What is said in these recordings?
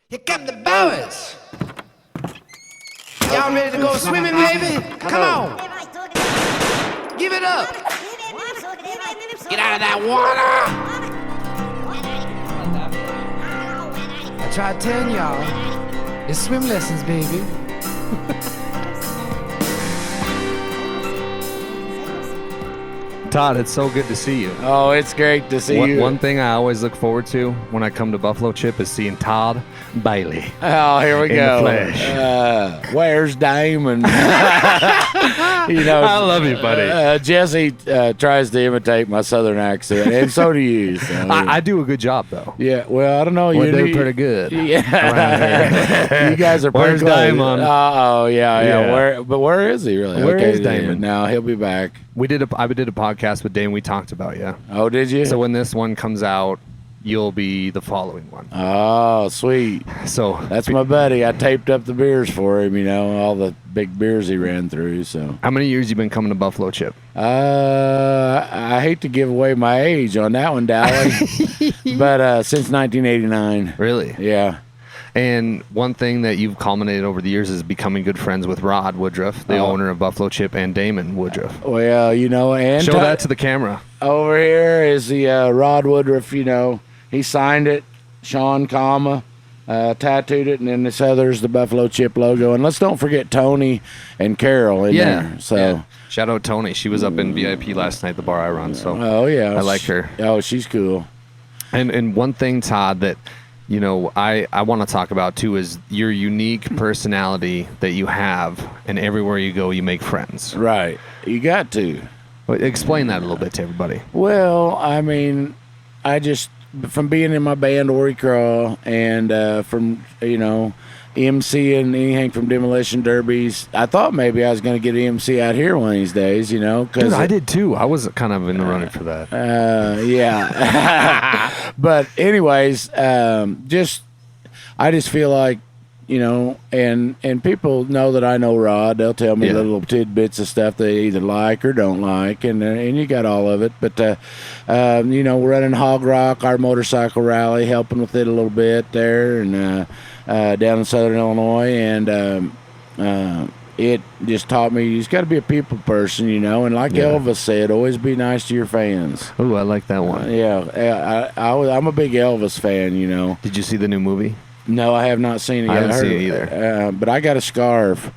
Here come the boys. Y'all ready to go swimming, baby? Come on. Give it up. Get out of that water. I tried telling y'all, it's swim lessons, baby. Todd, it's so good to see you. Oh, it's great to see you. One thing I always look forward to when I come to Buffalo Chip is seeing Todd Bailey. Oh, here we in go. The flesh. Where's Damon? You know, I love you, buddy. Jesse tries to imitate my southern accent, and so do you. So. I do a good job, though. Yeah, well, I don't know. We're doing pretty good. Yeah, you guys are pretty Where's close. Damon? Oh, yeah. Yeah. Where is he really? Where is yeah. Damon? No, he'll be back. I did a podcast with Dane. We talked about you. Oh, did you? So when this one comes out, you'll be the following one. Oh, sweet. So That's my buddy. I taped up the beers for him, you know, all the big beers he ran through. So, how many years you been coming to Buffalo Chip? I hate to give away my age on that one, Dally, but since 1989. Really? Yeah. And one thing that you've culminated over the years is becoming good friends with Rod Woodruff, the owner of Buffalo Chip, and Damon Woodruff. Well, you know, and Show that to the camera. Over here is the Rod Woodruff, you know. He signed it, Sean Kama, tattooed it, and then this other's the Buffalo Chip logo. And let's don't forget Tony and Carol in there. So. Yeah. Shout out Tony. She was up in VIP last night, the bar I run. So Oh, yeah. I like her. Oh, she's cool. And one thing, Todd, that you know I want to talk about too is your unique personality that you have, and everywhere you go, you make friends. Right. You got to. Explain that a little bit to everybody. Well, I mean, I just, from being in my band, Ori Craw, and from, you know, MCing anything from demolition derbies, I thought maybe I was going to get an MC out here one of these days, you know. Dude, I did too. I was kind of in the running for that. Yeah. But anyways, I just feel like, you know, and people know that I know Rod. They'll tell me little tidbits of stuff they either like or don't like, and you got all of it. But you know, we're running Hog Rock, our motorcycle rally, helping with it a little bit there, and down in Southern Illinois, and it just taught me you just got to be a people person, you know. And like Elvis said, always be nice to your fans. Oh, I like that one. I'm a big Elvis fan, you know. Did you see the new movie? No, I have not seen it yet. I haven't seen it either. But I got a scarf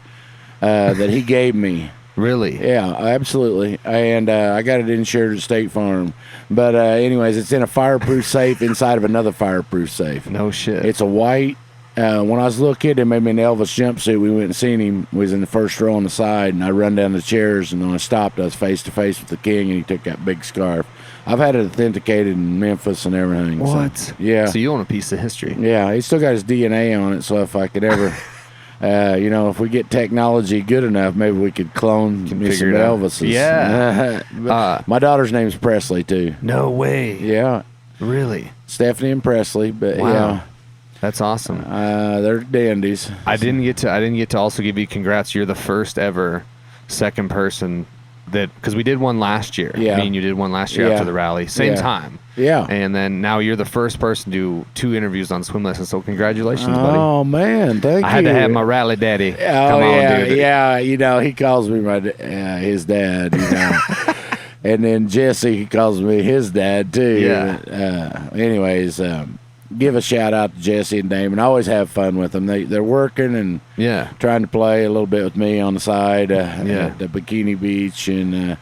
that he gave me. Really? Yeah, absolutely. And I got it insured at State Farm. But anyways, it's in a fireproof safe inside of another fireproof safe. No shit. It's a white. When I was a little kid, they made me an Elvis jumpsuit. We went and seen him. We was in the first row on the side, and I run down the chairs, and when I stopped, I was face to face with the king, and he took that big scarf. I've had it authenticated in Memphis and everything. What? So, yeah. So you own a piece of history. Yeah, he still got his DNA on it, so if I could ever, you know, if we get technology good enough, maybe we could clone me some Elvises. Yeah. My daughter's name's Presley, too. No way. Yeah. Really? Stephanie and Presley, but wow. yeah. That's awesome. They're dandies. I didn't get to also give you congrats. You're the first ever second person that, because we did one last year. Yeah. Me and you did one last year after the rally. Same time. Yeah. And then now you're the first person to do 2 interviews on swim lessons. So congratulations, buddy. Oh, man. Thank you. I had to have my rally daddy. Come on, dude. Yeah. You know, he calls me his dad, you know. And then Jesse, he calls me his dad, too. Yeah. Anyways, give a shout out to Jesse and Damon. I always have fun with them. They're working and trying to play a little bit with me on the side at the Bikini Beach, and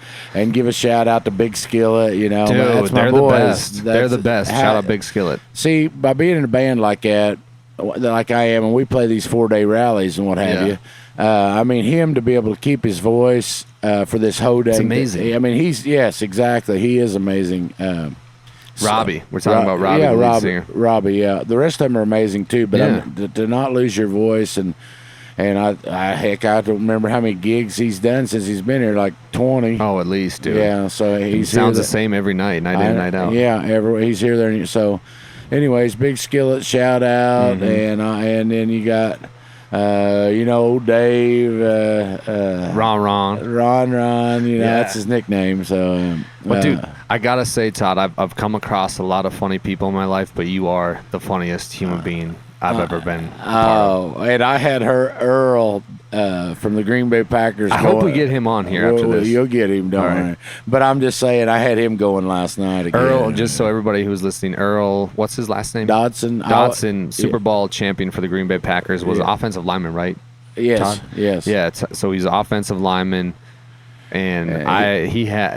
give a shout out to Big Skillet. You know, dude, that's my they're boys. The best. They're the best. Shout out Big Skillet. See, by being in a band like that, like I am, and we play these 4-day rallies and what have you. I mean, him to be able to keep his voice for this whole day. It's amazing. I mean, exactly. He is amazing. Robbie. We're talking about Robbie, the lead singer. Robbie, yeah. The rest of them are amazing, too. But to not lose your voice, and I don't remember how many gigs he's done since he's been here, like 20. Oh, at least, dude. Yeah, so he sounds the same every night, night in, night out. Yeah, he's here, there. So, anyways, Big Skillet, shout out. And then you got... you know, Dave, Ron, you know, that's his nickname. So, but dude, I gotta say, Todd, I've come across a lot of funny people in my life, but you are the funniest human being I've ever been a part of. And I had Earl from the Green Bay Packers. I hope we get him on here after this. You'll get him, don't worry. Right. But I'm just saying, I had him going last night again. Earl, just so everybody who's listening, Earl, what's his last name? Dodson, Super Bowl champion for the Green Bay Packers, was offensive lineman, right? Yes, Todd? yes. Yeah, so he's an offensive lineman. And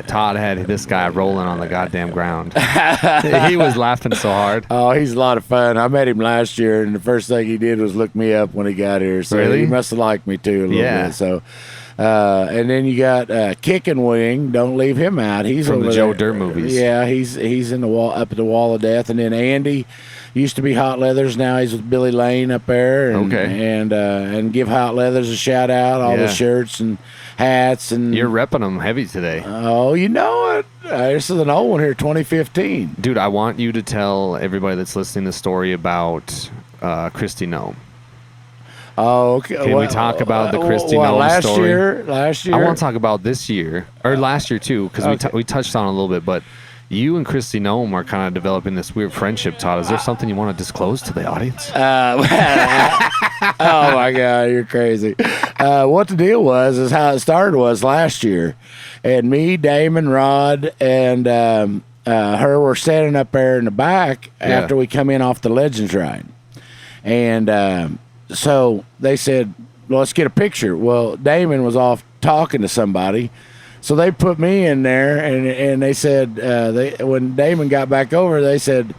Todd had this guy rolling on the goddamn ground. He was laughing so hard. Oh, he's a lot of fun. I met him last year, and the first thing he did was look me up when he got here. So really? He must have liked me too a little bit. So, and then you got Kicking Wing. Don't leave him out. He's from the Joe there. Dirt movies. Yeah, he's in the wall up at the Wall of Death. And then Andy used to be Hot Leathers. Now he's with Billy Lane up there. And, and give Hot Leathers a shout out. All the shirts and hats. And you're repping them heavy today. Oh, you know it. This is an old one here, 2015. Dude, I want you to tell everybody that's listening the story about Christy Nome. Oh, okay. Can we talk about the Christy Nome story? Last year? I want to talk about this year, or last year too, because we touched on it a little bit, but you and Christy Nome are kind of developing this weird friendship, Todd. Is there something you want to disclose to the audience? Oh, my God, you're crazy. What the deal was is how it started was last year. And me, Damon, Rod, and her were standing up there in the back after we come in off the Legends ride. And so they said, well, let's get a picture. Well, Damon was off talking to somebody. So they put me in there, and they said, when Damon got back over, they said,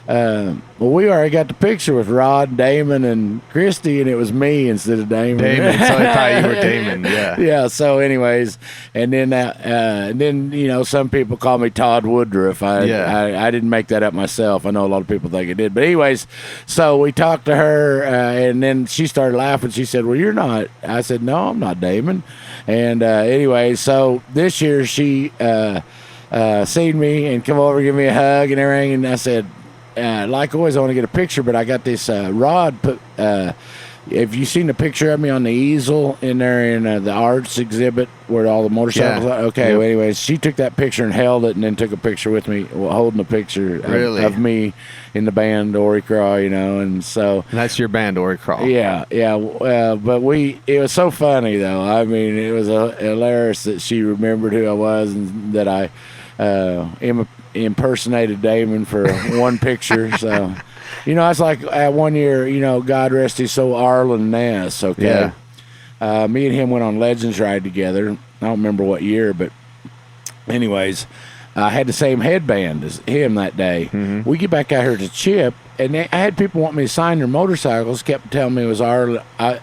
well, we already got the picture with Rod, Damon, and Christy, and it was me instead of Damon. So I thought you were Damon, yeah. Yeah, so anyways, and then you know, some people call me Todd Woodruff. I didn't make that up myself. I know a lot of people think I did. But anyways, so we talked to her, and then she started laughing. She said, well, you're not. I said, no, I'm not Damon. And anyway, so this year she seen me and come over, give me a hug and everything, and I said, like always, I want to get a picture, but I got this Rod put. Have you seen the picture of me on the easel in there in the arts exhibit where all the motorcycles are? Okay, well, anyways, she took that picture and held it and then took a picture with me, holding a picture of me in the band Dory Craw, you know, and so. And that's your band, Dory Craw. Yeah. But it was so funny, though. I mean, it was hilarious that she remembered who I was and that I impersonated Damon for one picture, so. You know, it's like 1 year, you know, God rest his soul, Arlen Ness, okay? Yeah. Me and him went on Legends ride together. I don't remember what year, but anyways, I had the same headband as him that day. Mm-hmm. We get back out here to Chip, and I had people want me to sign their motorcycles, kept telling me it was I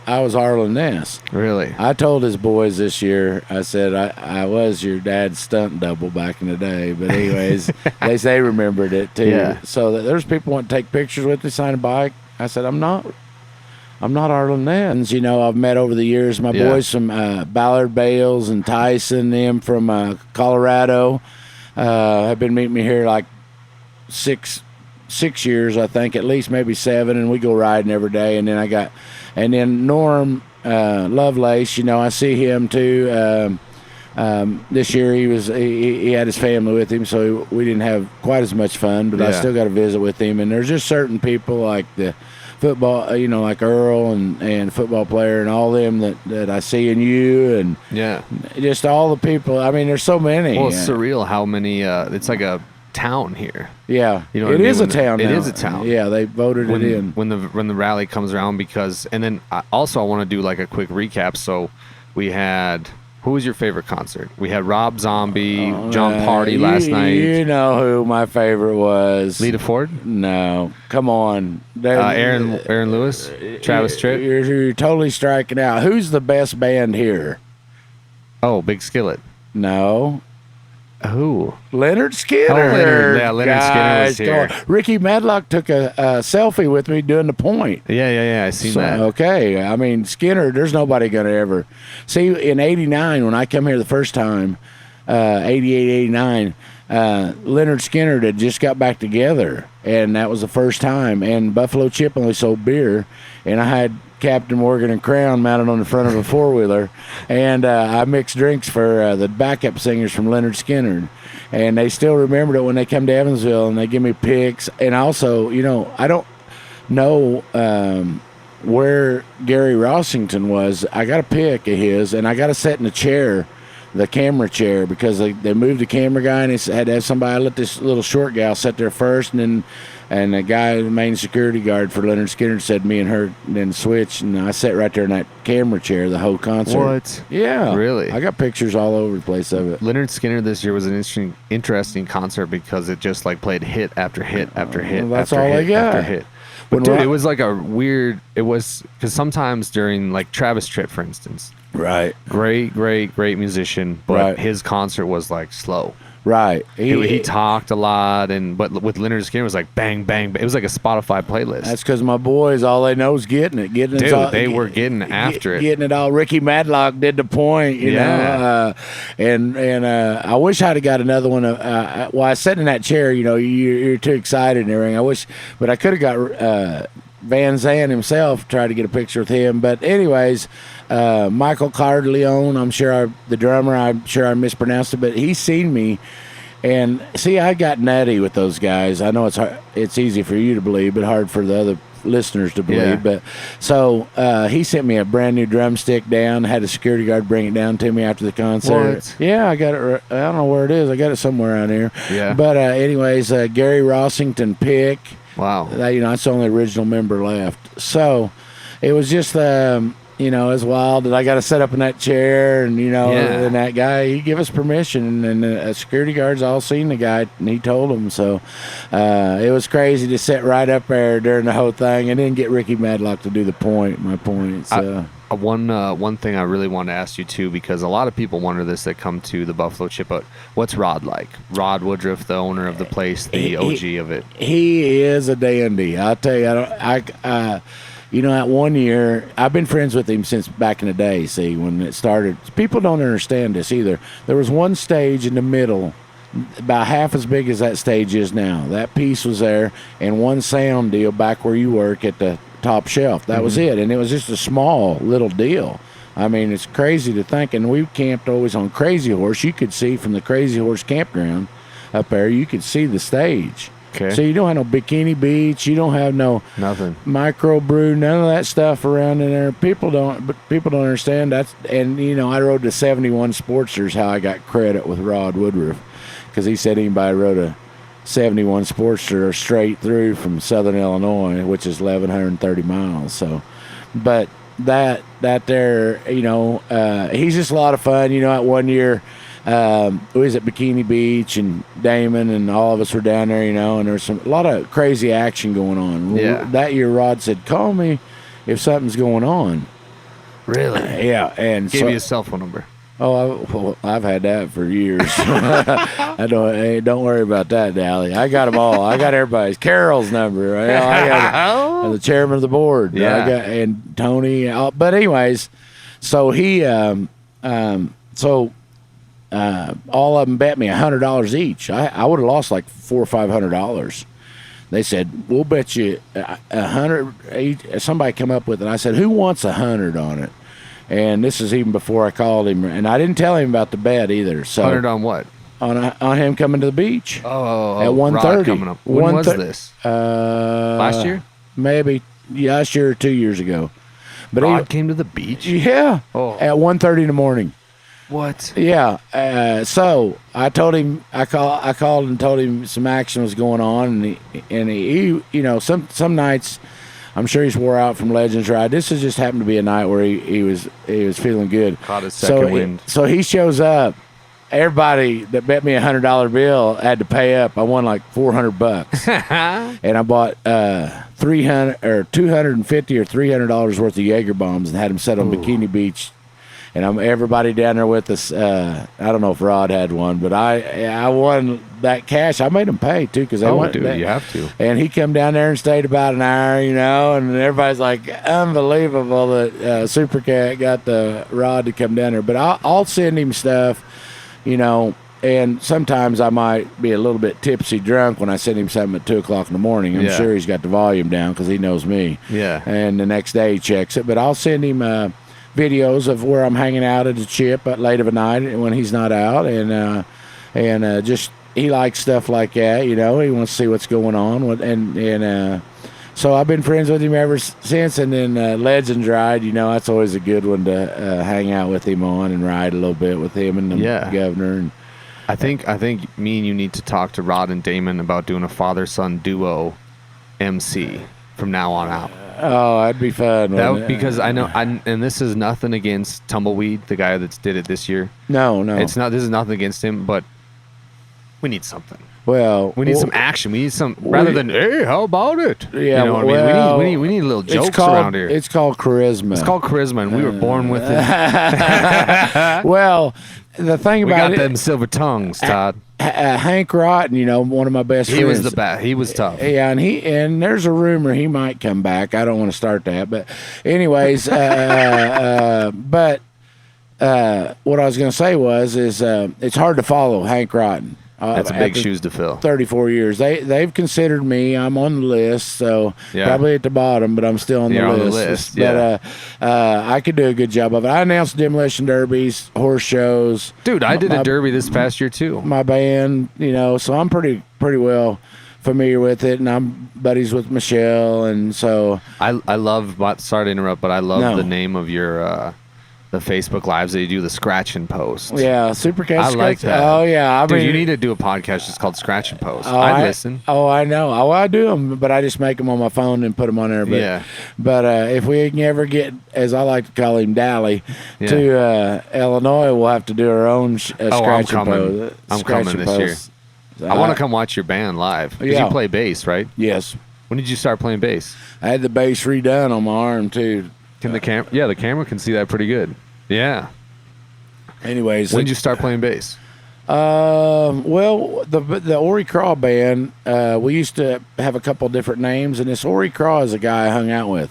was Arlen Ness. Really? I told his boys this year, I said, I was your dad's stunt double back in the day. But anyways, they remembered it too. Yeah. So there's people want to take pictures with me, sign a bike. I said, I'm not Arlen Ness. You know, I've met over the years my boys from Ballard Bales and Tyson, them from Colorado. Have been meeting me here like six years, I think, at least maybe 7, and we go riding every day. And then Norm Lovelace, you know, I see him too. This year he had his family with him, so we didn't have quite as much fun, but I still got to visit with him. And there's just certain people like the football, you know, like Earl and football player and all them that I see in you, and just all the people. I mean, there's so many. Well, it's surreal how many. It's like a town here. Yeah, you know, it is a town. It is a town. Yeah, they voted it in when the rally comes around and then I want to do like a quick recap. So we had. Who was your favorite concert? We had Rob Zombie, John Party last night. You know who my favorite was. Lita Ford? No. Come on. Aaron Lewis? Travis Tritt? You're totally striking out. Who's the best band here? Oh, Big Skillet. No. Who? Leonard Skinner. Oh, Leonard Skinner was here. Ricky Medlock took a selfie with me doing the point. Yeah. I seen that. Okay. I mean, Skinner, there's nobody going to ever. See, in 89, when I come here the first time, 88, 89, Leonard Skinner had just got back together, and that was the first time. And Buffalo Chip only sold beer, and I had Captain Morgan and Crown mounted on the front of a four-wheeler, and I mixed drinks for the backup singers from Leonard Skinner, and they still remembered it when they come to Evansville, and they give me pics. And also, you know, know where Gary Rossington was. I got a pic of his, and I got to sit in the chair, the camera chair, because they moved the camera guy, and they had to have somebody. I let this little short gal sit there first, and the guy, the main security guard for Leonard Skinner, said me and her then switched, and I sat right there in that camera chair the whole concert. What? Yeah. Really? I got pictures all over the place of it. Leonard Skinner this year was an interesting concert because it just like played hit after hit after hit. Well, that's after all hit I got. after hit. But dude, it was like a weird. It was because sometimes during like Travis Tritt, for instance, right, great musician, but his concert was like slow. Right, he talked a lot, but with Leonard Skinner it was like bang bang. It was like a Spotify playlist. That's because my boys, all they know is getting it. Dude, they were getting after it. Getting it all. Ricky Madlock did the point, you know. And I wish I'd have got another one. Well, I sat in that chair, you know, you're too excited and everything. I wish, but I could have got Van Zandt himself, tried to get a picture with him. But anyways, Michael Cardleone, the drummer, I'm sure I mispronounced it, but he's seen me. And see, I got nutty with those guys. I know it's easy for you to believe, but hard for the other listeners to believe. Yeah. But so he sent me a brand new drumstick down. Had a security guard bring it down to me after the concert. What? Yeah, I got it. I don't know where it is. I got it somewhere around here. Yeah. But anyways, Gary Rossington pick. Wow. That's the only original member left. So it was just you know, it's wild that I got to set up in that chair, and you know, and that guy, he gave us permission, and a security guard's all seen the guy, and he told him. So it was crazy to sit right up there during the whole thing, and then get Ricky Madlock to do my point. So. One thing I really want to ask you too, because a lot of people wonder this that come to the Buffalo Chip Out. What's Rod like? Rod Woodruff, the owner of the place, the OG of it. He is a dandy. I'll tell you. You know, that one year, I've been friends with him since back in the day, see, when it started. People don't understand this either. There was one stage in the middle, about half as big as that stage is now. That piece was there, and one sound deal back where you work at the top shelf. That was it, and it was just a small little deal. I mean, it's crazy to think, and we camped always on Crazy Horse. You could see from the Crazy Horse campground up there, you could see the stage. Okay. So you don't have no Bikini Beach. You don't have nothing microbrew, none of that stuff around in there. People don't understand that. And you know, I rode the 71 Sportsters. How I got credit with Rod Woodruff, because he said anybody rode a 71 Sportster straight through from Southern Illinois, which is 1,130 miles. So, but that there, you know, he's just a lot of fun. You know, that one year. We was at Bikini Beach, and Damon and all of us were down there, you know, and there was a lot of crazy action going on. Yeah. That year, Rod said, "Call me if something's going on." Really? Yeah. And gave you his cell phone number. Oh, I've had that for years. Don't worry about that, Dally. I got them all. I got everybody's. Carol's number. You know, I got the chairman of the board. Yeah. And Tony. But anyways, so he all of them bet me $100 each. I would have lost like $400 or $500. They said, "We'll bet you $100 each." Somebody come up with it. I said, "Who wants $100 on it?" And this is even before I called him, and I didn't tell him about the bet either. So 100 on what? On him coming to the beach. Oh, at 1:30 coming up. When was this? Last year? Maybe last year or 2 years ago. But Rod came to the beach. Yeah. Oh. At 1:30 in the morning. What? Yeah. So I told him, I called and told him some action was going on, and he you know, some nights, I'm sure he's wore out from Legends Ride. This has just happened to be a night where he was feeling good. Caught his second wind. So he shows up. Everybody that bet me $100 bill had to pay up. I won like $400, and I bought $250 or $300 worth of Jaeger bombs and had them set on Bikini Beach. And everybody down there with us. I don't know if Rod had one, but I won that cash. I made them pay too, because they went. Dude, you have to. And he come down there and stayed about an hour, you know. And everybody's like, unbelievable that Super Cat got the Rod to come down there. But I'll send him stuff, you know. And sometimes I might be a little bit tipsy drunk when I send him something at 2:00 in the morning. I'm sure he's got the volume down because he knows me. Yeah. And the next day he checks it. But I'll send him videos of where I'm hanging out at the Chip at late of a night when he's not out, and just he likes stuff like that, you know. He wants to see what's going on, so I've been friends with him ever since. And then Legends Ride, that's always a good one to hang out with him on and ride a little bit with him and the governor. And I think me and you need to talk to Rod and Damon about doing a father-son duo MC from now on out. Oh, that'd be fun. Because I know, and this is nothing against Tumbleweed, the guy that did it this year. No, it's not. This is nothing against him, but we need something. Well, we need some action. We need some rather than hey, how about it? Yeah, you know what I mean. We need little jokes around here. It's called charisma. It's called charisma, and we were born with it. Well, the thing about we got them silver tongues, Todd. Hank Rotten, one of my best friends. He was the best. He was tough. Yeah, and there's a rumor he might come back. I don't want to start that, but anyways, but what I was going to say is it's hard to follow Hank Rotten. That's big shoes to fill. 34 years. They've considered me. I'm on the list, so probably at the bottom, but I'm still on the list. On the list. Yeah. But I could do a good job of it. I announced demolition derbies, horse shows. Dude, I did a derby this past year too. My band, so I'm pretty well familiar with it, and I'm buddies with Michelle, and so I love. Sorry to interrupt, but I love the name of your. The Facebook Lives that you do, the scratch and post. Yeah, Supercast. I like that. Oh, yeah. Dude, you need to do a podcast just called Scratch and Post. I listen. Oh, I know. Oh, I do them, but I just make them on my phone and put them on there. But, but if we can ever get, as I like to call him, Dally, to Illinois, we'll have to do our own Scratch and Post. I'm coming this year. I want to come watch your band live. Because you play bass, right? Yes. When did you start playing bass? I had the bass redone on my arm, too. Can the camera? Yeah, the camera can see that pretty good. Yeah. Anyways, when did you start playing bass? Well, the Ori Craw band, we used to have a couple different names, and this Ori Craw is a guy I hung out with.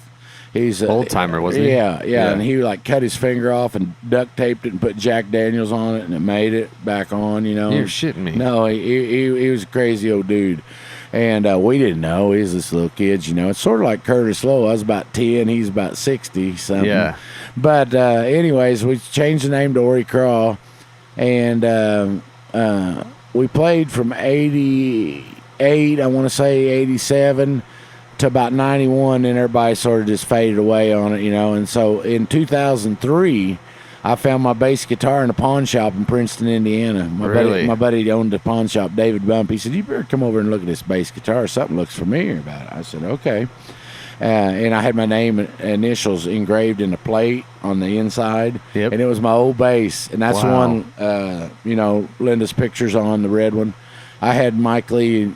He's old timer, wasn't he? Yeah, and he cut his finger off and duct taped it and put Jack Daniels on it, and it made it back on. You're shitting me. No, he was a crazy old dude. And we didn't know. He was this little kid, It's sort of like Curtis Lowe. I was about 10. He's about 60 something. Yeah. But anyways, we changed the name to Ori Craw. And we played from 88, I want to say 87, to about 91. And everybody sort of just faded away on it, And so in 2003... I found my bass guitar in a pawn shop in Princeton, Indiana. My buddy owned the pawn shop, David Bump. He said, "You better come over and look at this bass guitar. Something looks familiar about it." I said, "Okay." And I had my name and initials engraved in a plate on the inside. Yep. And it was my old bass. And that's the one, Linda's picture's on, the red one. I had Mike Lee,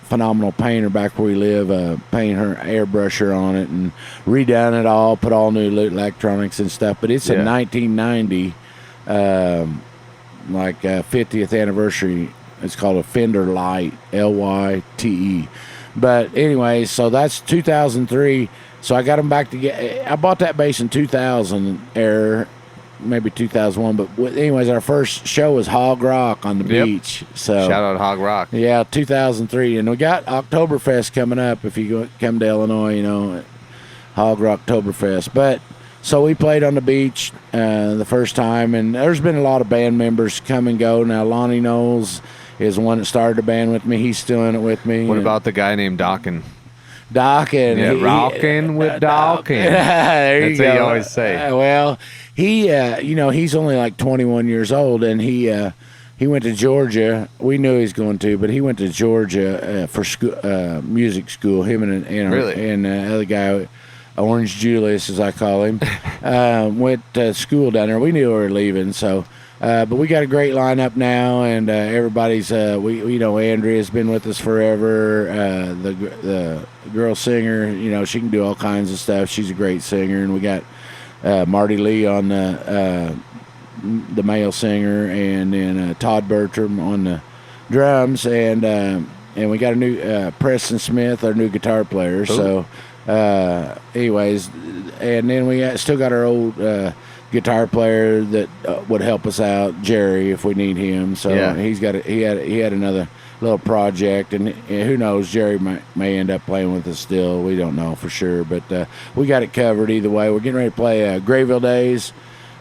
phenomenal painter back where we live, paint her, airbrush her on it and redone it all, put all new electronics and stuff. But it's a 1990, 50th anniversary. It's called a Fender Lyte, Lyte. But anyway, so that's 2003. So I got them back together. I bought that bass in 2000 maybe 2001, but anyways, our first show was Hog Rock on the beach. So shout out Hog Rock. Yeah, 2003, and we got Oktoberfest coming up. If you come to Illinois, Hog Rock Oktoberfest. But so we played on the beach the first time, and there's been a lot of band members come and go. Now Lonnie Knowles is the one that started the band with me. He's still in it with me. What about the guy named Dawkins? Dawkins. Yeah, rocking with Dawkins. There you go. That's what you always say. Well, he, he's only like 21 years old, and he went to Georgia. We knew he was going to, but he went to Georgia for school, music school. Him and the other guy, Orange Julius, as I call him, went to school down there. We knew we were leaving, so. But we got a great lineup now, and everybody's. Andrea's been with us forever. The girl singer, she can do all kinds of stuff. She's a great singer, and we got Marty Lee on the male singer, and then Todd Bertram on the drums, and we got a new Preston Smith, our new guitar player. Ooh. So, anyways, and then we still got our old. Guitar player that would help us out, Jerry, if we need him. So he had another little project, and who knows, Jerry may end up playing with us still. We don't know for sure, but we got it covered either way. We're getting ready to play Grayville Days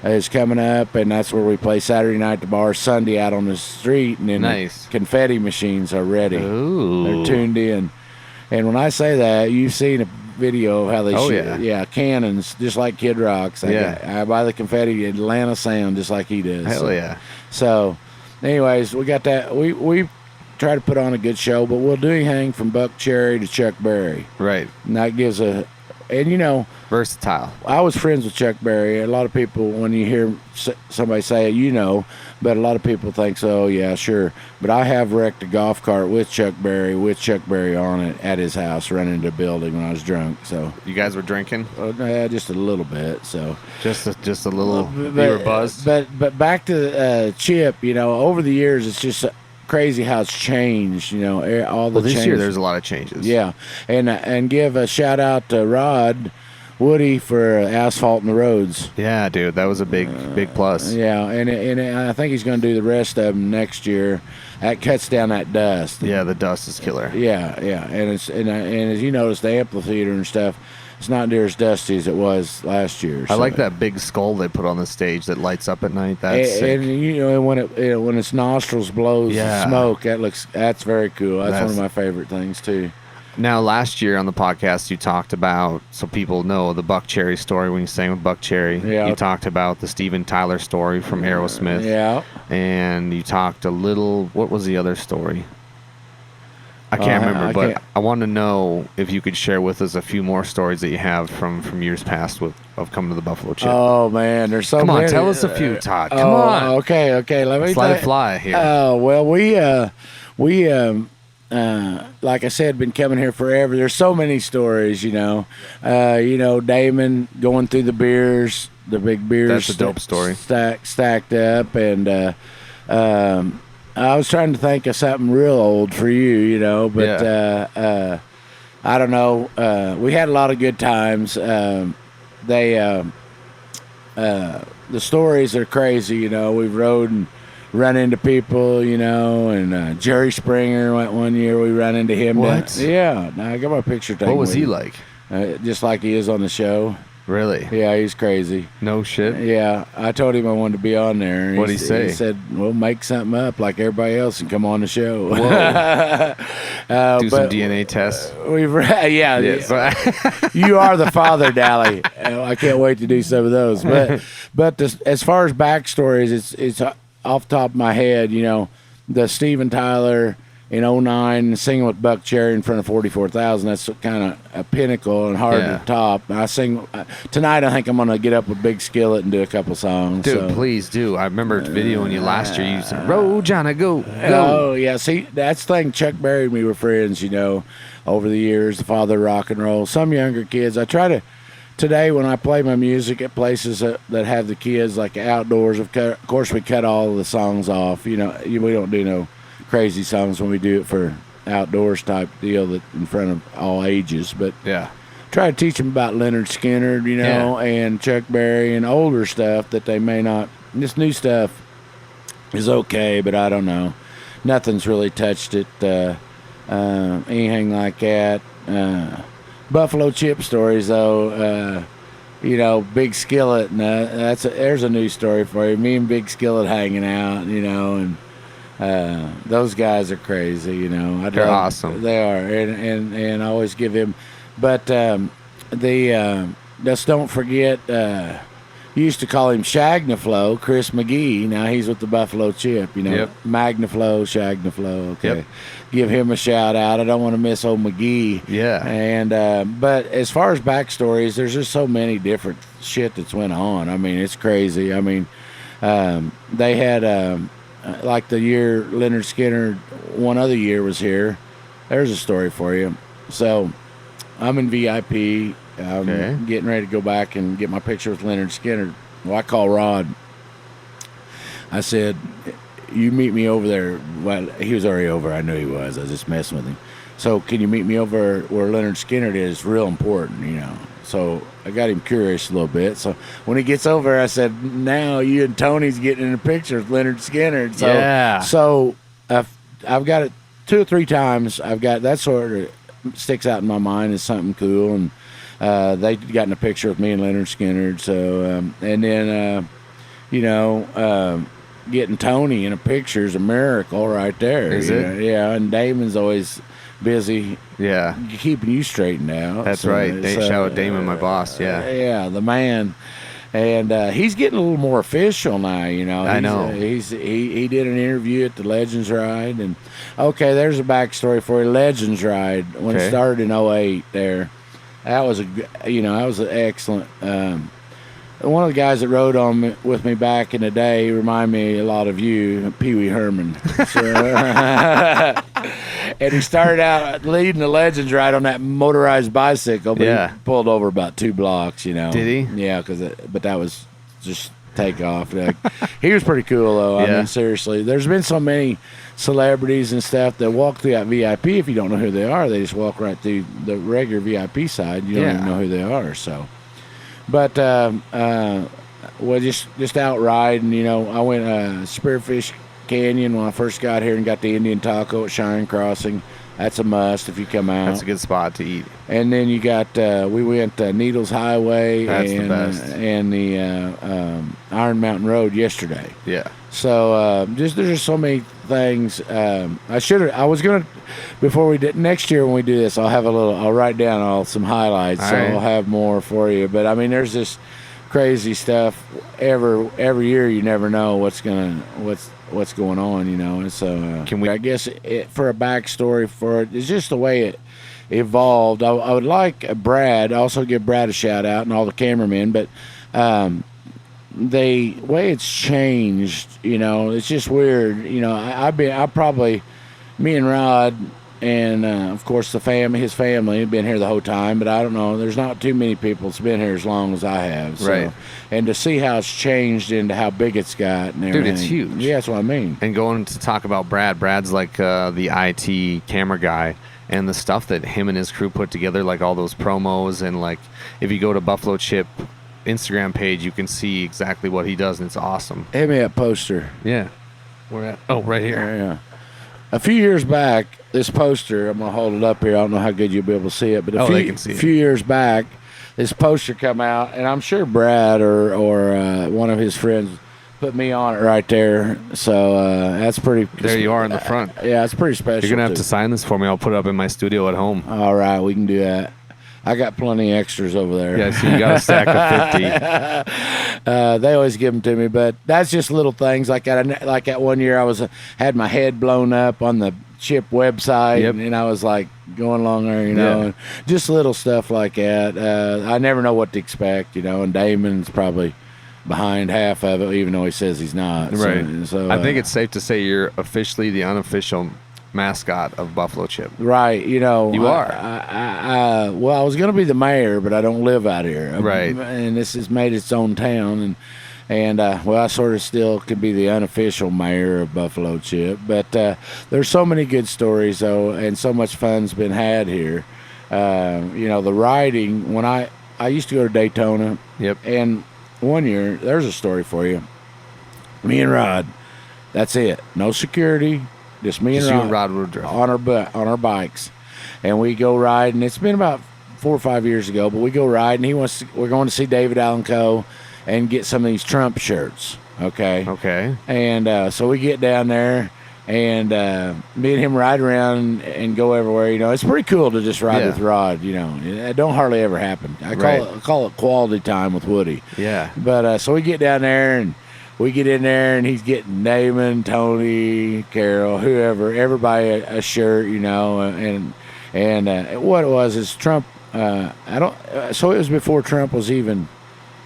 is coming up, and that's where we play Saturday night at the bar, Sunday out on the street, and then the confetti machines are ready. Ooh. They're tuned in. And when I say that, you've seen a video of how they shoot. Yeah. Cannons, just like Kid Rock's. I buy the confetti Atlanta sound just like he does. Hell yeah. So, anyways, we got that. We try to put on a good show, but we'll do anything from Buck Cherry to Chuck Berry. Right. And that gives a, and you know, versatile. I was friends with Chuck Berry. A lot of people, when you hear somebody say it, you know, but a lot of people think, so, yeah, sure. But I have wrecked a golf cart with Chuck Berry on it at his house, running into the building when I was drunk. So you guys were drinking? Just a little bit. So just a little. You were buzzed. But back to Chip. You know, over the years, it's just crazy how it's changed. You know, all the this year there's a lot of changes. Yeah, and give a shout out to Rod Woody for asphalting the roads. Yeah, dude, that was a big plus. Yeah, and I think he's going to do the rest of them next year. That cuts down that dust. Yeah, the dust is killer. Yeah, and it's and as you notice, the amphitheater and stuff, it's not near as dusty as it was last year. I like that big skull they put on the stage that lights up at night. That's sick. And you know, when its nostrils blows smoke, that's very cool. That's one of my favorite things too. Now, last year on the podcast, you talked about, so people know, the Buck Cherry story when you sang with Buck Cherry. Yeah. You talked about the Steven Tyler story from Aerosmith. Yeah. And you talked a little, what was the other story? I can't remember, but I want to know if you could share with us a few more stories that you have from years past of coming to the Buffalo Chip. Oh, man, there's so many. Come on, tell us a few, Todd. Come on. Okay, let me let it fly here. Oh, well, we like I said, been coming here forever. There's so many stories, you know. Damon going through the beers, the big beers. That's a dope story. Stacked up, and I was trying to think of something real old for you, you know, but I don't know. We had a lot of good times. The stories are crazy, you know. We've rode and run into people, you know, and Jerry Springer went one year. We ran into him. What? Yeah. Now I got my picture taken. What was he like? Just like he is on the show. Really? Yeah, he's crazy. No shit? Yeah, I told him I wanted to be on there. What'd he say? He said, well, make something up like everybody else and come on the show. Whoa. Do some DNA tests. Yeah. You are the father, Dally. I can't wait to do some of those. But as far as backstories, it's off the top of my head, you know, the Steven Tyler in 2009 singing with Buck Cherry in front of 44,000. That's kind of a pinnacle and hard to top. I sing tonight. I think I'm gonna get up with Big Skillet and do a couple songs. Dude, please do. I remember videoing you last year. You said, "Roll, Johnny, go." Oh yeah, see that's the thing. Chuck Berry and me were friends, you know, over the years. The father of rock and roll. Some younger kids, I try to. Today, when I play my music at places that have the kids, like outdoors, of course, we cut all of the songs off. You know, we don't do no crazy songs when we do it for outdoors type deal that in front of all ages. But try to teach them about Leonard Skinner, you know, and Chuck Berry and older stuff that they may not. This new stuff is okay, but I don't know. Nothing's really touched it, anything like that. Buffalo Chip stories, though, you know, Big Skillet, and there's a new story for you. Me and Big Skillet hanging out, you know, and those guys are crazy, you know. They're awesome. They are, and I always give him. But just don't forget. You used to call him Shagnaflow, Chris McGee. Now he's with the Buffalo Chip, you know. Yep. Magnaflow, Shagnaflow. Okay. Yep. Give him a shout out. I don't want to miss old McGee. Yeah. And but as far as backstories, there's just so many different shit that's went on. I mean, it's crazy. I mean, they had like the year Leonard Skinner, one other year was here. There's a story for you. So I'm in VIP. I'm getting ready to go back and get my picture with Leonard Skinner. Well, I call Rod. I said, you meet me over there. Well, he was already over. I knew he was. I was just messing with him. So can you meet me over where Leonard Skinner is? It's real important, you know. So I got him curious a little bit. So when he gets over, I said, now you and Tony's getting in a picture with Leonard Skinner. So, So I've got it 2 or 3 times. I've got that sort of sticks out in my mind as something cool. And they got in a picture with me and Leonard Skinner. So, and then, you know, getting Tony in a picture is a miracle right there. Is it? Yeah, and Damon's always busy Yeah. keeping you straightened out. That's right. Shout out Damon, my boss. Yeah. Yeah, the man. And he's getting a little more official now, you know. I know. He did an interview at the Legends Ride. And, okay, there's a backstory for you. Legends Ride, when it started in 08 there, that was an excellent. One of the guys that rode with me back in the day remind me a lot of you, Pee Wee Herman. So, and he started out leading the Legends Ride on that motorized bicycle, but he pulled over about 2 blocks, you know. Did he? Yeah, but that was just takeoff. He was pretty cool, though. I mean, seriously. There's been so many celebrities and stuff that walk through that VIP. If you don't know who they are, they just walk right through the regular VIP side. You don't even know who they are, so. But, well, just out riding, you know. I went Spearfish Canyon when I first got here and got the Indian taco at Cheyenne Crossing. That's a must if you come out. That's a good spot to eat. And then you got, we went Needles Highway and the Iron Mountain Road yesterday. Yeah. So there's just so many things. Next year when we do this, I'll write down some highlights. I'll have more for you. But I mean, there's this crazy stuff every year. You never know what's going on, you know. And so I guess for a backstory for it, it's just the way it evolved. I would like Brad, also give Brad a shout out and all the cameramen, but the way it's changed, you know, it's just weird. You know, me and Rod and of course his family have been here the whole time, but I don't know, there's not too many people that's been here as long as I have. So, right. And to see how it's changed into how big it's got and everything. Dude, it's huge. Yeah, that's what I mean. And going to talk about Brad's like the IT camera guy, and the stuff that him and his crew put together, like all those promos, and like if you go to Buffalo Chip Instagram page, you can see exactly what he does, and it's awesome. Hand me that poster. Yeah. Where at? Oh, right here. Yeah. A few years back, this poster, I'm going to hold it up here. I don't know how good you'll be able to see it, but they can see it. A few years back, this poster come out, and I'm sure Brad or one of his friends put me on it right there. So that's pretty. There you are in the front. Yeah, it's pretty special. You're going to have to sign this for me. I'll put it up in my studio at home. All right, we can do that. I got plenty of extras over there. Yeah, so you got a stack of 50. They always give them to me, but that's just little things. Like that one year, I had my head blown up on the Chip website, and I was like going along there, you know, and just little stuff like that. I never know what to expect, you know, and Damon's probably behind half of it, even though he says he's not. Right. So I think it's safe to say you're officially the unofficial mascot of Buffalo Chip. Right, you know. You are. I was going to be the mayor, but I don't live out here. Right. And this has made its own town, and I sort of still could be the unofficial mayor of Buffalo Chip. But there's so many good stories, though, and so much fun's been had here. You know, the riding, when I used to go to Daytona. Yep. And one year, there's a story for you. Me and Rod, that's it. No security. Just me and Rod on our bikes, and we go riding. It's been about 4 or 5 years ago, but we go riding. We're going to see David Allen Coe and get some of these Trump shirts. Okay. And so we get down there, and me and him ride around and go everywhere. You know, it's pretty cool to just ride with Rod. You know, it don't hardly ever happen. I call it quality time with Woody. Yeah. But so we get down there and. We get in there, and he's getting Damon, Tony, Carol, whoever, everybody a shirt, you know, and what it was is Trump. So it was before Trump was even.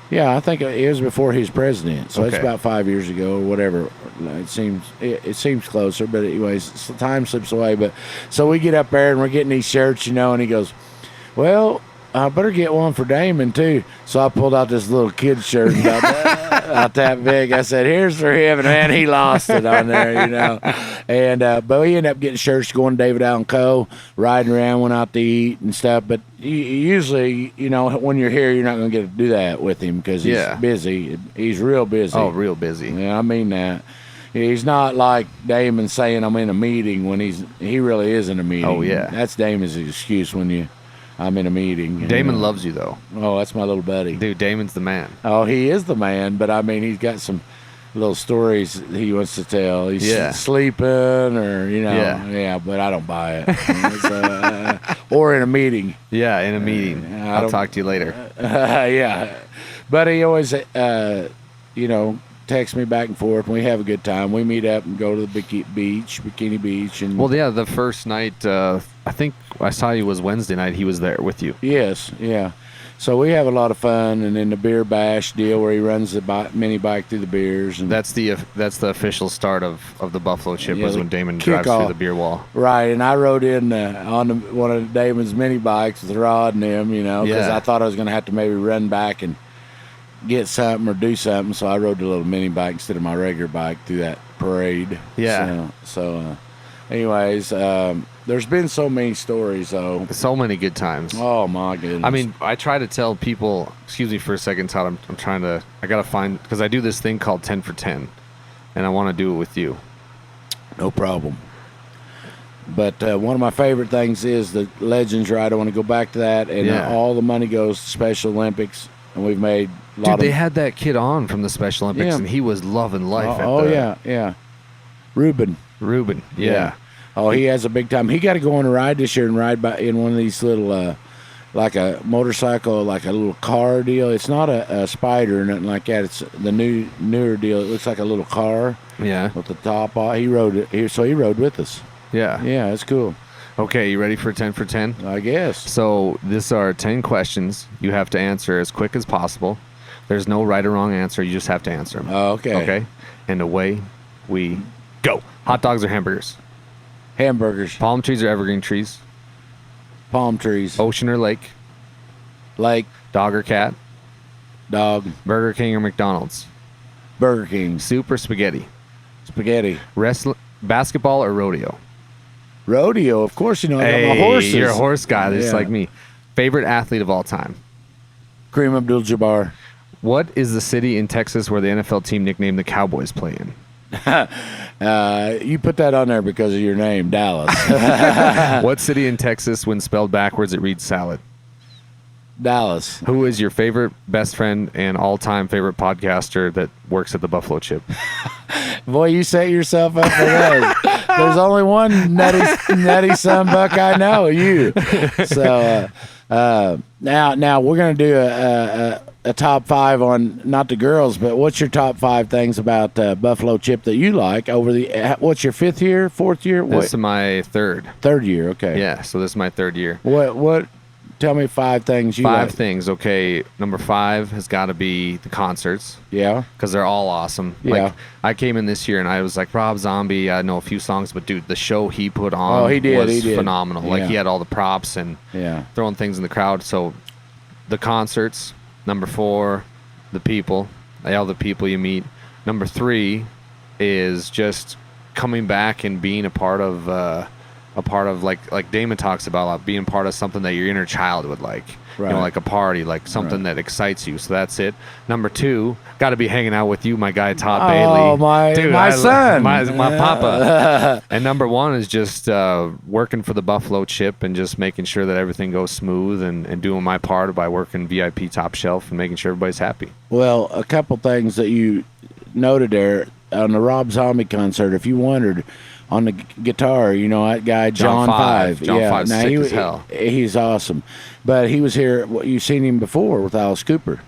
Yeah, I think it was before he was president. So it's about 5 years ago or whatever. It seems closer, but anyways, time slips away. But so we get up there and we're getting these shirts, you know, and he goes, "Well, I better get one for Damon too." So I pulled out this little kid shirt about that big. I said, "Here's for him," and man, he lost it on there, you know. And but we ended up getting shirts, going to David Allen Coe, riding around, went out to eat and stuff. But usually, you know, when you're here, you're not going to get to do that with him because he's busy. He's real busy. Oh, real busy. Yeah, I mean that. He's not like Damon saying I'm in a meeting when he really is in a meeting. Oh yeah, that's Damon's excuse when I'm in a meeting. Damon loves you, though. Oh, that's my little buddy. Dude, Damon's the man. Oh, he is the man, but I mean, he's got little stories he wants to tell. He's sleeping or, but I don't buy it. Or in a meeting. Yeah, in a meeting. I'll talk to you later. Yeah. But he always, texts me back and forth, and we have a good time. We meet up and go to the Bikini Beach. And the first night, I think I saw you was Wednesday night. He was there with you. Yes, yeah. So we have a lot of fun, and then the beer bash deal where he runs the mini bike through the beers. And that's the official start of the Buffalo Chip was when Damon drives through the beer wall. Right, and I rode in on one of Damon's mini bikes with Rod and him, because I thought I was going to have to maybe run back and get something or do something. So I rode the little mini bike instead of my regular bike through that parade. Yeah. Anyways, there's been so many stories, though. So many good times. Oh, my goodness. I mean, I try to tell people, excuse me for a second, Todd, I got to find, because I do this thing called 10 for 10, and I want to do it with you. No problem. But one of my favorite things is the Legends Ride. I want to go back to that, and all the money goes to Special Olympics, and we've made a lot they had that kid on from the Special Olympics, and he was loving life. Yeah. Ruben, yeah. Oh, he has a big time. He got to go on a ride this year and ride in one of these little, like a motorcycle, like a little car deal. It's not a Spider or nothing like that. It's the newer deal. It looks like a little car. Yeah. With the top off. He rode it. So he rode with us. Yeah. Yeah, it's cool. Okay, you ready for 10 for 10? I guess. So these are 10 questions. You have to answer as quick as possible. There's no right or wrong answer. You just have to answer them. Oh, okay. Okay. And away we go. Hot dogs or hamburgers? Hamburgers. Palm trees or evergreen trees? Palm trees. Ocean or lake? Lake. Dog or cat? Dog. Burger King or McDonald's? Burger King. Soup or spaghetti? Spaghetti. Basketball or rodeo? Rodeo, of course. I got Hey, my horses. you're a horse guy, just like me. Favorite athlete of all time? Kareem Abdul-Jabbar. What is the city in Texas where the NFL team nicknamed the Cowboys play in? You put that on there because of your name, Dallas. What city in Texas, when spelled backwards, it reads salad? Dallas. Who is your favorite best friend and all-time favorite podcaster that works at the Buffalo Chip? Boy, you set yourself up for that. There's only one nutty sunbuck I know, you. So now we're gonna do a top 5 on not the girls, but what's your top 5 things about Buffalo Chip that you like over the? What's your 5th year, 4th year? This is my third. Third year, okay. Yeah, so this is my third year. What? Tell me 5 things you like. 5 things, okay. Number 5 has got to be the concerts. Yeah. Because they're all awesome. Yeah. Like, I came in this year and I was like, Rob Zombie, I know a few songs, but dude, the show he put on was phenomenal. Like, he had all the props and throwing things in the crowd. So, the concerts. Number 4, the people. All the people you meet. Number 3 is just coming back and being a part of like Damon talks about, being part of something that your inner child would like. Right. Like a party, like something that excites you. So that's it. Number 2, got to be hanging out with you, my guy Todd Bailey. Oh, my son. My papa. And number 1 is just working for the Buffalo Chip and just making sure that everything goes smooth and doing my part by working VIP top shelf and making sure everybody's happy. Well, a couple things that you noted there on the Rob Zombie concert, if you wondered, on the guitar, that guy John Five. John Five's sick as hell. He's awesome, but he was here. You've seen him before with Alice Cooper.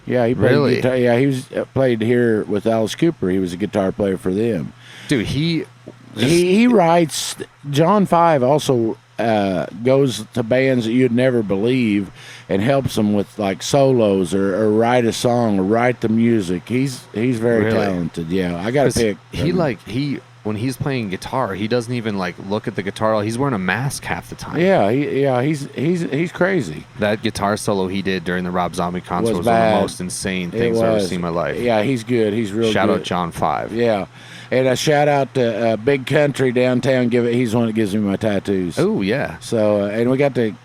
Yeah, he played guitar. Yeah, he played here with Alice Cooper. He was a guitar player for them. Dude, he writes. John Five also goes to bands that you'd never believe and helps them with like solos or write a song or write the music. He's very talented. Yeah, I got to pick. When he's playing guitar, he doesn't even look at the guitar. He's wearing a mask half the time. Yeah, he's crazy. That guitar solo he did during the Rob Zombie concert was one of the most insane things I've ever seen in my life. Yeah, he's good. He's real good. Shout out John Five. Yeah, and a shout out to Big Country downtown. He's the one that gives me my tattoos. Oh yeah. So and we got to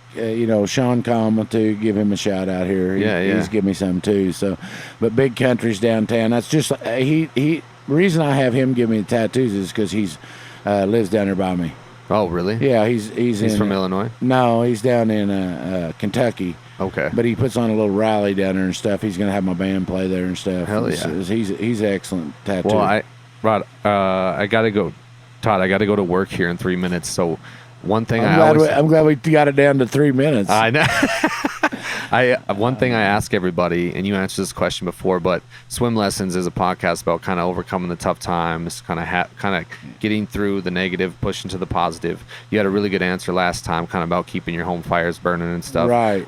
Sean Kama to give him a shout out here. He's giving me some too. So, but Big Country's downtown. That's just he. The reason I have him give me the tattoos is because he's lives down there by me. Oh, really? Yeah, he's from Illinois? No, he's down in Kentucky. Okay. But he puts on a little rally down there and stuff. He's going to have my band play there and stuff. Hell yeah. He's an excellent tattoo. Well, Rod, I got to go. Todd, I got to go to work here in 3 minutes. So one thing I'm glad we got it down to 3 minutes. I know. One thing I ask everybody, and you answered this question before, but Swim Lessons is a podcast about kind of overcoming the tough times, kind of getting through the negative, pushing to the positive. You had a really good answer last time, kind of about keeping your home fires burning and stuff. Right.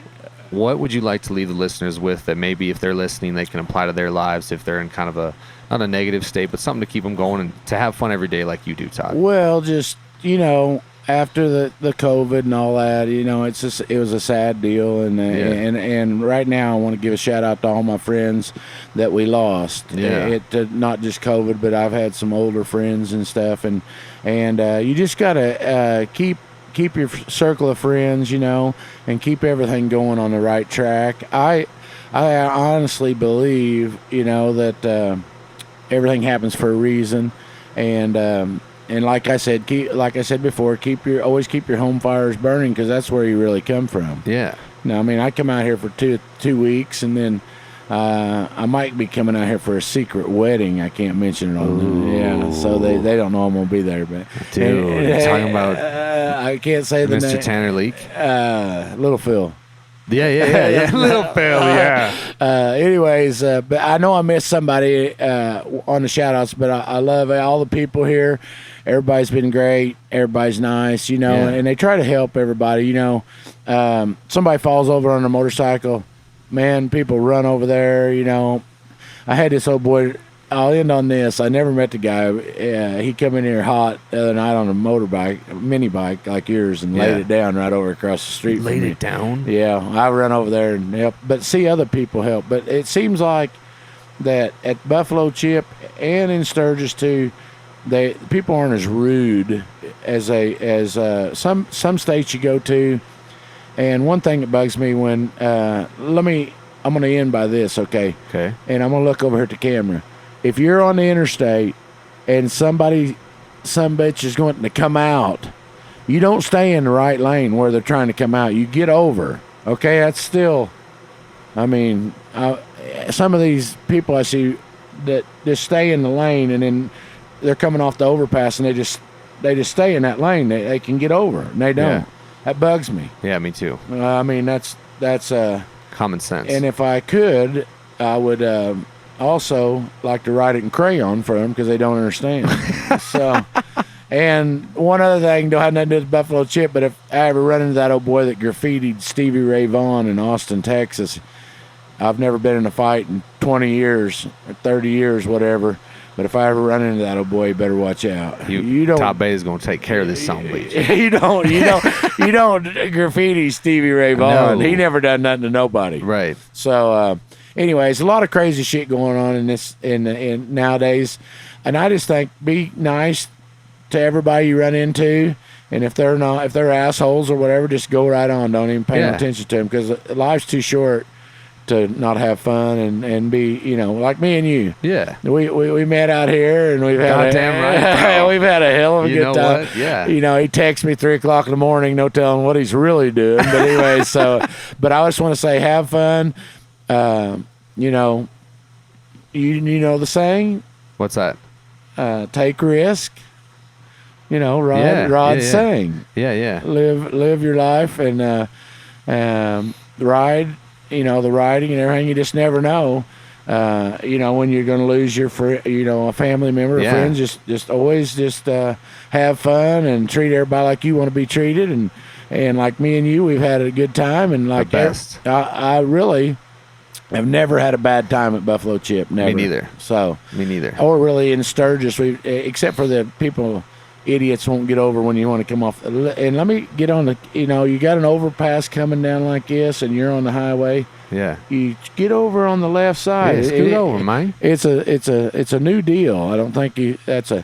What would you like to leave the listeners with that maybe if they're listening, they can apply to their lives if they're in kind of not a negative state, but something to keep them going and to have fun every day like you do, Todd? Well, just, after the COVID and all that, it was a sad deal, and right now I want to give a shout out to all my friends that we lost. Yeah. Not just COVID, but I've had some older friends and stuff, and you just gotta keep your circle of friends, and keep everything going on the right track. I honestly believe, that everything happens for a reason, and like I said before, always keep your home fires burning, because that's where you really come from. Yeah. Now, I come out here for two weeks, and then I might be coming out here for a secret wedding. I can't mention it on. Yeah, so they don't know I'm gonna be there. But dude, you're talking about I can't say the name. Mr. Tanner Leak. Little Phil. Yeah. Little Phil, yeah. Anyways, but I know I missed somebody on the shout-outs, but I love all the people here. Everybody's been great. Everybody's nice, and they try to help everybody. Somebody falls over on a motorcycle, man, people run over there. I had this old boy. I'll end on this. I never met the guy. He come in here hot the other night on a motorbike, a mini bike like yours, and laid it down right over across the street. Laid it down? Yeah, I run over there and help. But see other people help. But it seems like that at Buffalo Chip and in Sturgis too, people aren't as rude as some states you go to. And one thing that bugs me when I'm going to end by this, okay? Okay. And I'm going to look over here at the camera. If you're on the interstate and some bitch is going to come out, you don't stay in the right lane where they're trying to come out. You get over, okay? That's still, some of these people I see that just stay in the lane, and then they're coming off the overpass, and they just stay in that lane. They can get over, and they don't. Yeah. That bugs me. Yeah, me too. That's common sense. And if I could, I would also like to write it in crayon for them, because they don't understand. So, and one other thing, don't have nothing to do with Buffalo Chip, but if I ever run into that old boy that graffitied Stevie Ray Vaughan in Austin, Texas, I've never been in a fight in 20 years or 30 years, whatever. But if I ever run into that old boy, you better watch out. You don't. Todd Bailey's gonna take care of this son of a bitch. You don't graffiti Stevie Ray Vaughan. No. He never done nothing to nobody. Right. So, anyways, a lot of crazy shit going on in nowadays, and I just think be nice to everybody you run into, and if they're assholes or whatever, just go right on. Don't even pay no attention to them, because life's too short to not have fun and be, like me and you. Yeah. We met out here, and we've had we've had a hell of a good time. What? Yeah. He texts me 3:00 in the morning, no telling what he's really doing. But anyway, but I just want to say, have fun. You know the saying? What's that? Take risk. Rod's saying. Yeah. Live your life and ride. The riding and everything. You just never know. When you're going to lose your a family member or friends. Just always have fun and treat everybody like you want to be treated. And like me and you, we've had a good time. And like the best. I really have never had a bad time at Buffalo Chip. Never. Me neither. Me neither. Or really in Sturgis, except for the people. Idiots won't get over when you want to come off. And let me get on the. You got an overpass coming down like this, and you're on the highway. Yeah. You get over on the left side. Yeah, scoot over, man. It's a new deal. I don't think that's an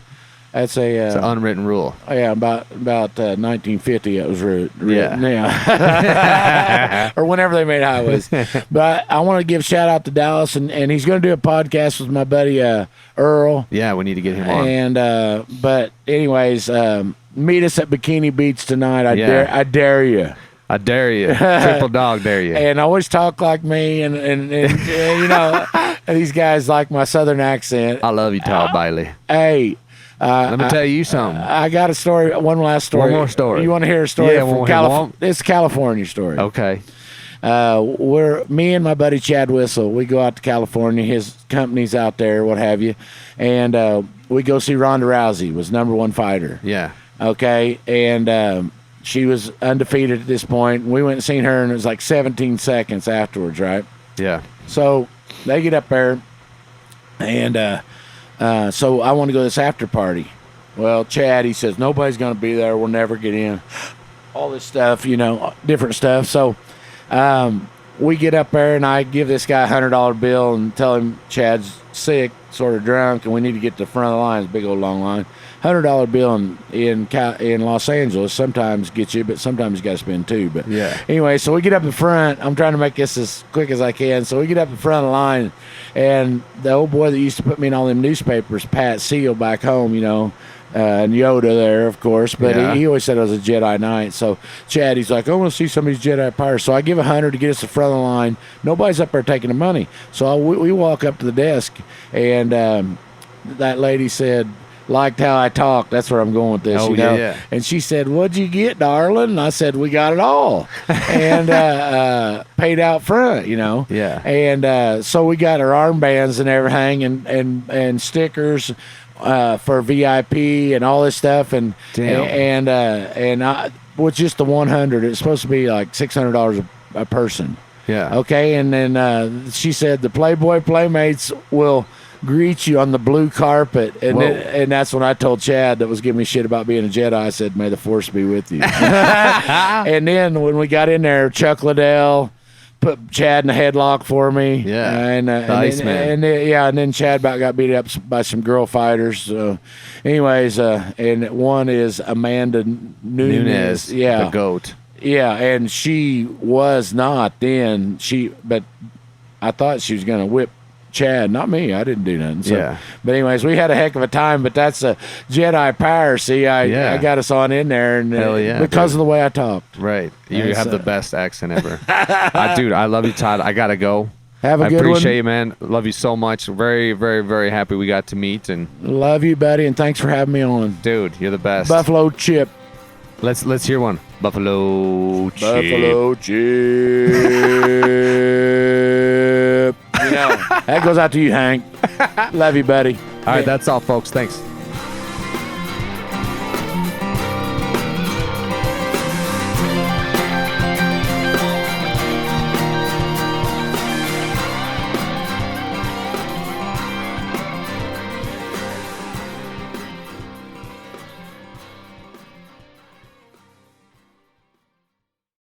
unwritten rule. Yeah, about 1950 it was written. Yeah. Or whenever they made highways. But I want to give shout out to Dallas, and he's going to do a podcast with my buddy Earl. Yeah, we need to get him on. And but anyways, meet us at Bikini Beach tonight. I dare you. I dare you. Triple dog dare you. And always talk like me, and you know, these guys like my southern accent. I love you, Todd Bailey. Hey. Let me tell you something. I got a story. One last story. One more story. You want to hear a story Yeah, from California? It's a California story. Okay. Me and my buddy Chad Whistle, we go out to California. His company's out there, what have you, and we go see Ronda Rousey. Was #1 fighter. Yeah. Okay, and she was undefeated at this point. We went and seen her, and it was like 17 seconds afterwards, right? Yeah. So they get up there, and so I want to go to this after party. Well, Chad, he says, nobody's going to be there. We'll never get in. All this stuff, you know, different stuff. So we get up there, and I give this guy a $100 bill and tell him Chad's sick, sort of drunk, and we need to get to the front of the line. It's a big old long line. $100 bill in Los Angeles sometimes gets you, but sometimes you got to spend two. But yeah. Anyway, so we get up in front. I'm trying to make this as quick as I can. So we get up in front of the line, and the old boy that used to put me in all them newspapers, Pat Seal, back home, you know, and Yoda there, of course. But he always said it was a Jedi Knight. So Chad, he's like, I want to see some of these Jedi pirates. So I give $100 to get us in front of the line. Nobody's up there taking the money. So we walk up to the desk, and that lady said, liked how I talked. That's where I'm going with this, you know. Yeah. And she said, what'd you get, darling? And I said, we got it all. And paid out front, you know. Yeah. And so we got our armbands and everything, and stickers for VIP and all this stuff. And I, with just the 100, it's supposed to be like $600 a person. Yeah. Okay. And then she said the Playboy Playmates will greet you on the blue carpet, and that's when I told Chad that was giving me shit about being a Jedi. I said, may the Force be with you. And then when we got in there, Chuck Liddell put Chad in a headlock for me. Yeah, and then Chad about got beat up by some girl fighters. So, anyways, and one is Amanda Nunes. Yeah, the GOAT. Yeah, and she was not then. But I thought she was going to whip Chad, not me. I didn't do nothing. So. Yeah. But anyways, we had a heck of a time. But that's a Jedi piracy. I got us on in there, and because of the way I talked. Right. You have the best accent ever. Dude, I love you, Todd. I gotta go. Have a good one. I appreciate you, man. Love you so much. Very, very, very happy we got to meet. And love you, buddy, and thanks for having me on. Dude, you're the best. Buffalo Chip. Let's hear one. Buffalo Chip. Buffalo Chip. You know, that goes out to you, Hank. Love you, buddy. All right, that's all, folks. Thanks.